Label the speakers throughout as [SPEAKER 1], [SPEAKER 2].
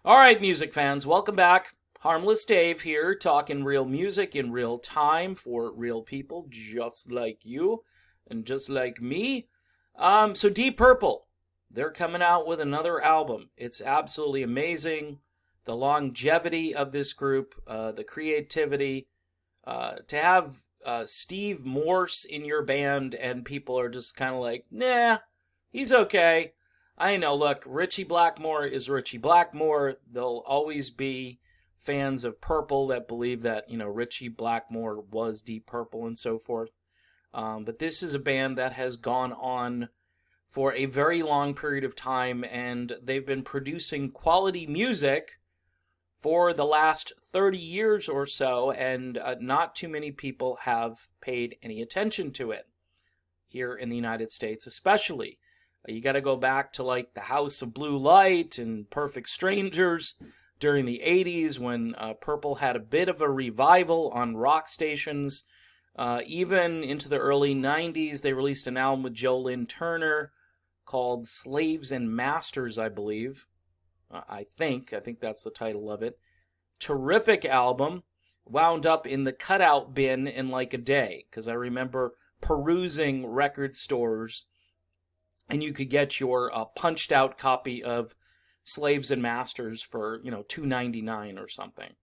[SPEAKER 1] All right, music fans, welcome back. Harmless Dave here, talking real music in real time for real people just like you and just like me. So Deep Purple, they're coming out with another album. It's absolutely amazing. The longevity of this group, the creativity, to have Steve Morse in your band and people are just kind of like, nah, he's okay. I know, look, Richie Blackmore is Richie Blackmore. There'll always be fans of Purple that believe that, Richie Blackmore was Deep Purple and so forth. But this is a band that has gone on for a very long period of time, and they've been producing quality music for the last 30 years or so, and not too many people have paid any attention to it here in the United States, especially. You got to go back to like the House of Blue Light and Perfect Strangers during the 80s when Purple had a bit of a revival on rock stations. Even into the early 90s, they released an album with Joe Lynn Turner called Slaves and Masters, I believe. I think that's the title of it. Terrific album. Wound up in the cutout bin in like a day, because I remember perusing record stores and you could get your punched out copy of Slaves and Masters for, $2.99 or something.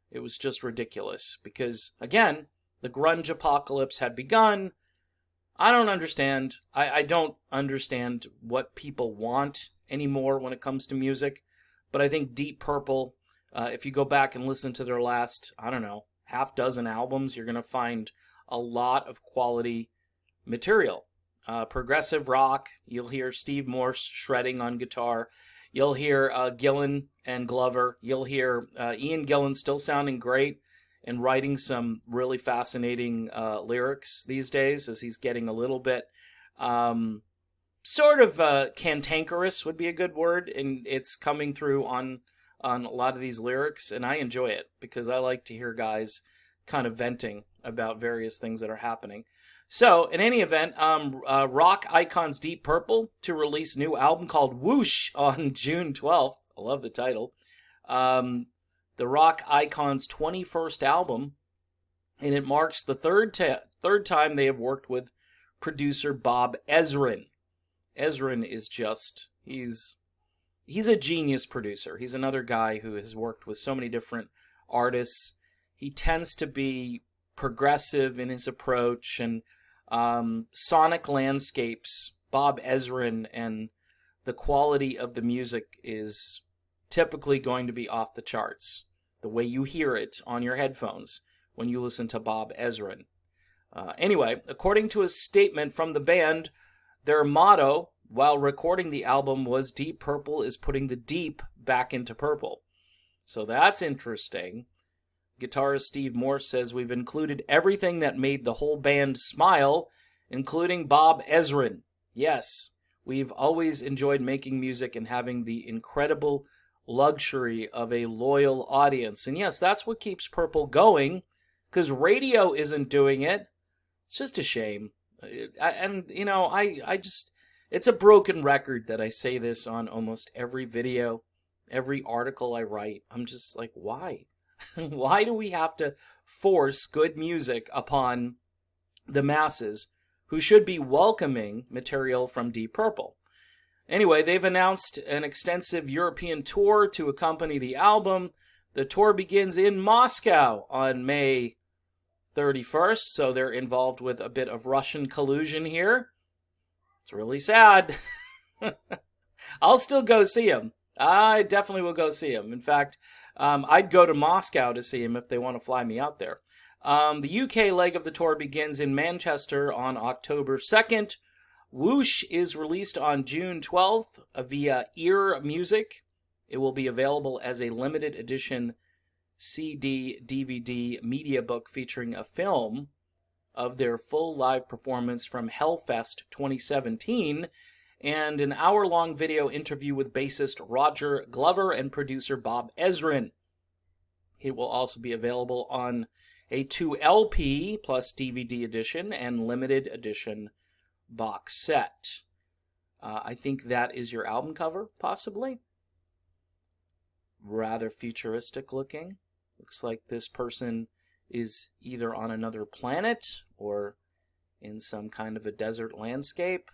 [SPEAKER 1] It was just ridiculous because, again, the grunge apocalypse had begun. I don't understand. I don't understand what people want anymore when it comes to music. But I think Deep Purple, if you go back and listen to their last, half dozen albums, you're going to find a lot of quality material. Progressive rock, you'll hear Steve Morse shredding on guitar. You'll hear Gillan and Glover. You'll hear Ian Gillan still sounding great and writing some really fascinating lyrics these days as he's getting a little bit sort of cantankerous would be a good word, and it's coming through on a lot of these lyrics, and I enjoy it because I like to hear guys kind of venting about various things that are happening. So, in any event, rock icons Deep Purple to release a new album called Whoosh on June 12th. I love the title. The rock icons' 21st album, and it marks the third time they have worked with producer Bob Ezrin. Ezrin is just, he's a genius producer. He's another guy who has worked with so many different artists. He tends to be progressive in his approach, and sonic landscapes, Bob Ezrin, and the quality of the music is typically going to be off the charts. The way you hear it on your headphones when you listen to Bob Ezrin. Anyway, according to a statement from the band, their motto while recording the album was Deep Purple is putting the deep back into purple. So that's interesting. Guitarist Steve Morse says, we've included everything that made the whole band smile, including Bob Ezrin. Yes, we've always enjoyed making music and having the incredible luxury of a loyal audience. And yes, that's what keeps Purple going, because radio isn't doing it. It's just a shame. I just, it's a broken record that I say this on almost every video, every article I write. I'm just like, why? Why do we have to force good music upon the masses who should be welcoming material from Deep Purple? Anyway, they've announced an extensive European tour to accompany the album. The tour begins in Moscow on May 31st, so they're involved with a bit of Russian collusion here. It's really sad. I'll still go see him. I definitely will go see him. In fact, I'd go to Moscow to see him if they want to fly me out there. The UK leg of the tour begins in Manchester on October 2nd. Whoosh is released on June 12th via Ear Music. It will be available as a limited edition CD, DVD, media book featuring a film of their full live performance from Hellfest 2017 and an hour-long video interview with bassist Roger Glover and producer Bob Ezrin. It will also be available on a 2LP plus DVD edition and limited edition box set. I think that is your album cover, possibly. rather futuristic looking. Looks like this person is either on another planet or in some kind of a desert landscape.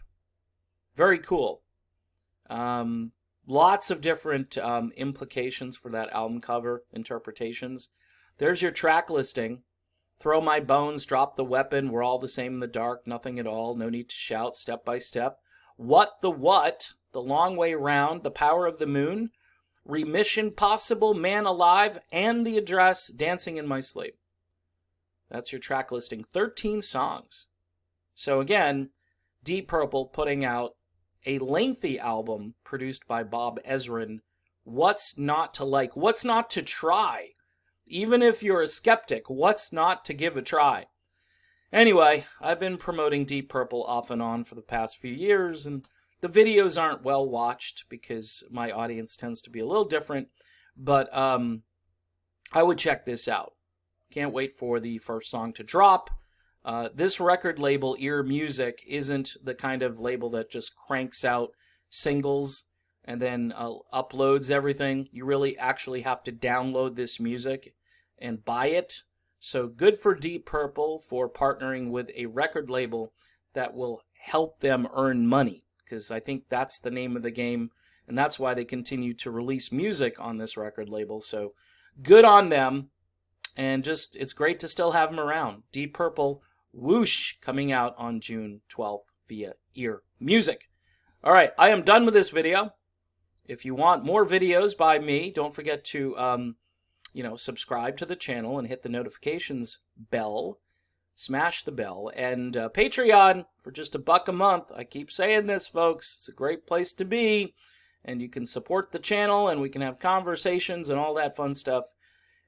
[SPEAKER 1] Very cool. Lots of different implications for that album cover, interpretations. There's your track listing. Throw my bones, drop the weapon, we're all the same in the dark, nothing at all, no need to shout, step by step. What, the long way round, the power of the moon, remission possible, man alive, and the address, dancing in my sleep. That's your track listing. 13 songs. So again, Deep Purple putting out a lengthy album produced by Bob Ezrin. What's not to like? What's not to try? Even if you're a skeptic, what's not to give a try? Anyway, I've been promoting Deep Purple off and on for the past few years, and the videos aren't well watched because my audience tends to be a little different, but I would check this out. Can't wait for the first song to drop. This record label, Ear Music, isn't the kind of label that just cranks out singles and then uploads everything. You really actually have to download this music and buy it. So good for Deep Purple for partnering with a record label that will help them earn money, because I think that's the name of the game, and that's why they continue to release music on this record label. So good on them, and just it's great to still have them around. Deep Purple, Whoosh, coming out on June 12th via Ear Music. All right, I am done with this video. If you want more videos by me, don't forget to subscribe to the channel and hit the notifications bell. Smash the bell. And Patreon for just $1 a month. I keep saying this, folks. It's a great place to be. And you can support the channel, and we can have conversations and all that fun stuff.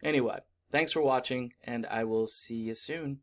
[SPEAKER 1] Anyway, thanks for watching, and I will see you soon.